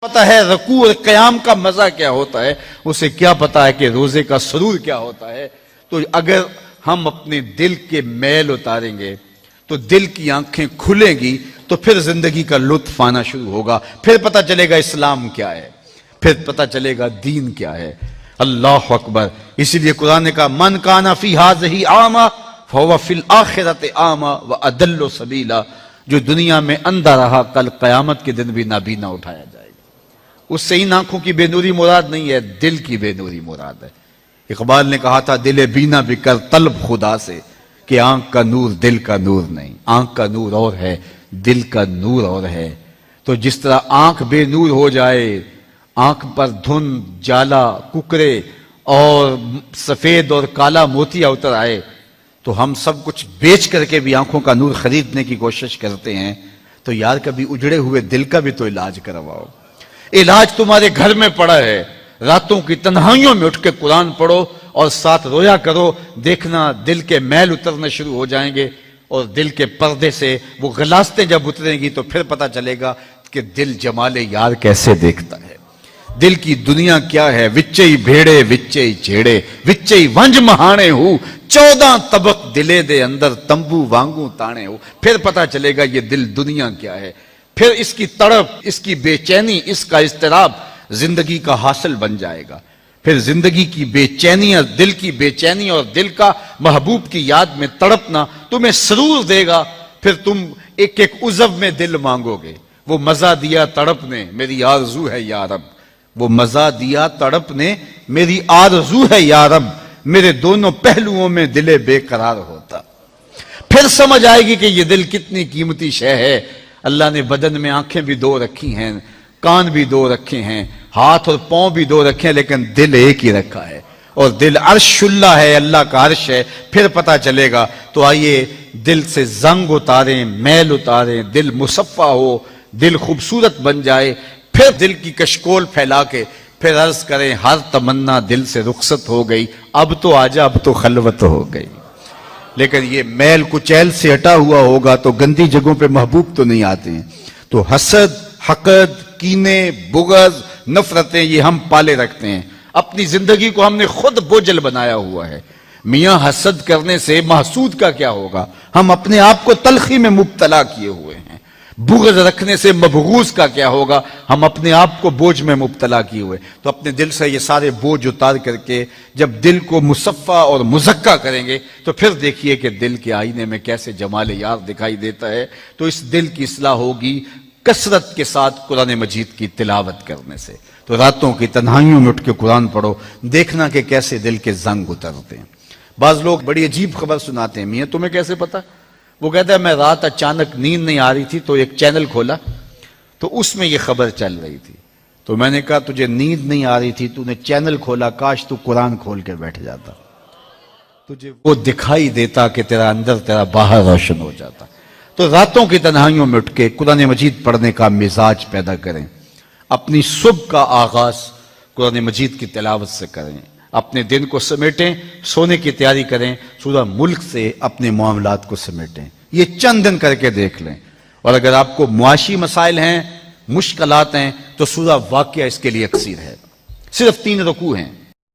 پتا ہے رکوع اور قیام کا مزہ کیا ہوتا ہے، اسے کیا پتا ہے کہ روزے کا سرور کیا ہوتا ہے۔ تو اگر ہم اپنے دل کے میل اتاریں گے تو دل کی آنکھیں کھلیں گی، تو پھر زندگی کا لطف آنا شروع ہوگا، پھر پتا چلے گا اسلام کیا ہے، پھر پتا چلے گا دین کیا ہے۔ اللہ اکبر۔ اسی لیے قرآن نے کہا من کان فی ھذہ اعمی فہو فی الآخرۃ اعمی واضل سبیلا، جو دنیا میں اندھا رہا کل قیامت کے دن بھی نابینا اٹھایا جائے گا۔ اس سے ان آنکھوں کی بے نوری مراد نہیں ہے، دل کی بے نوری مراد ہے۔ اقبال نے کہا تھا دل بینا بھی کر طلب خدا سے، کہ آنکھ کا نور دل کا نور نہیں، آنکھ کا نور اور ہے، دل کا نور اور ہے۔ تو جس طرح آنکھ بے نور ہو جائے، آنکھ پر دھند، جالا، ککرے اور سفید اور کالا موتیا اتر آئے، تو ہم سب کچھ بیچ کر کے بھی آنکھوں کا نور خریدنے کی کوشش کرتے ہیں۔ تو یار کبھی اجڑے ہوئے دل کا بھی تو علاج کرواؤ۔ علاج تمہارے گھر میں پڑا ہے، راتوں کی تنہائیوں میں اٹھ کے قرآن پڑھو اور ساتھ رویا کرو، دیکھنا دل کے میل اترنا شروع ہو جائیں گے، اور دل کے پردے سے وہ غلاستیں جب اتریں گی تو پھر پتا چلے گا کہ دل جمال یار کیسے دیکھتا ہے، دل کی دنیا کیا ہے۔ وچئی بھیڑے وچئی چھیڑے وچئی ونج مہانے ہو، 14 طبق دلے دے اندر تمبو وانگوں تانے ہو، پھر پتا چلے گا یہ دل دنیا کیا ہے۔ پھر اس کی تڑپ، اس کی بے چینی، اس کا اضطراب زندگی کا حاصل بن جائے گا۔ پھر زندگی کی بے چینی اور دل کی بے چینی اور دل کا محبوب کی یاد میں تڑپنا تمہیں سرور دے گا۔ پھر تم ایک ایک عضو میں دل مانگو گے۔ وہ مزہ دیا تڑپ نے میری آرزو ہے یا رب، وہ مزہ دیا تڑپ نے میری آرزو ہے یا رب، میرے دونوں پہلوؤں میں دل بے قرار ہوتا۔ پھر سمجھ آئے گی کہ یہ دل کتنی قیمتی شے ہے۔ اللہ نے بدن میں آنکھیں بھی دو رکھی ہیں، کان بھی دو رکھے ہیں، ہاتھ اور پاؤں بھی دو رکھے ہیں، لیکن دل ایک ہی رکھا ہے، اور دل عرش اللہ ہے، اللہ کا عرش ہے۔ پھر پتا چلے گا۔ تو آئیے دل سے زنگ اتاریں، میل اتاریں، دل مصفا ہو، دل خوبصورت بن جائے، پھر دل کی کشکول پھیلا کے پھر عرض کریں ہر تمنا دل سے رخصت ہو گئی، اب تو آجا، اب تو خلوت ہو گئی۔ لیکن یہ میل کچیل سے ہٹا ہوا ہوگا تو گندی جگہوں پہ محبوب تو نہیں آتے ہیں۔ تو حسد، حقد، کینے، بغض، نفرتیں یہ ہم پالے رکھتے ہیں، اپنی زندگی کو ہم نے خود بوجھل بنایا ہوا ہے۔ میاں حسد کرنے سے محسود کا کیا ہوگا؟ ہم اپنے آپ کو تلخی میں مبتلا کیے ہوئے ہیں۔ بغض رکھنے سے مبغوض کا کیا ہوگا؟ ہم اپنے آپ کو بوجھ میں مبتلا کیے ہوئے۔ تو اپنے دل سے یہ سارے بوجھ اتار کر کے جب دل کو مصفا اور مزکا کریں گے تو پھر دیکھیے کہ دل کے آئینے میں کیسے جمال یار دکھائی دیتا ہے۔ تو اس دل کی اصلاح ہوگی کثرت کے ساتھ قرآن مجید کی تلاوت کرنے سے۔ تو راتوں کی تنہائیوں میں اٹھ کے قرآن پڑھو، دیکھنا کہ کیسے دل کے زنگ اترتے ہیں۔ بعض لوگ بڑی عجیب خبر سناتے ہیں، میاں تمہیں کیسے پتا؟ وہ کہتا ہے میں رات اچانک نیند نہیں آ رہی تھی تو ایک چینل کھولا تو اس میں یہ خبر چل رہی تھی، تو میں نے کہا تجھے نیند نہیں آ رہی تھی، تو نے چینل کھولا، کاش تو قرآن کھول کے بیٹھ جاتا، تجھے وہ دکھائی دیتا کہ تیرا اندر تیرا باہر روشن ہو جاتا۔ تو راتوں کی تنہائیوں میں اٹھ کے قرآن مجید پڑھنے کا مزاج پیدا کریں، اپنی صبح کا آغاز قرآن مجید کی تلاوت سے کریں، اپنے دن کو سمیٹیں، سونے کی تیاری کریں، سورہ ملک سے اپنے معاملات کو سمیٹیں۔ یہ چند دن کر کے دیکھ لیں۔ اور اگر آپ کو معاشی مسائل ہیں، مشکلات ہیں، تو سورہ واقعہ اس کے لیے اکثیر ہے، صرف 3 رکوع ہیں۔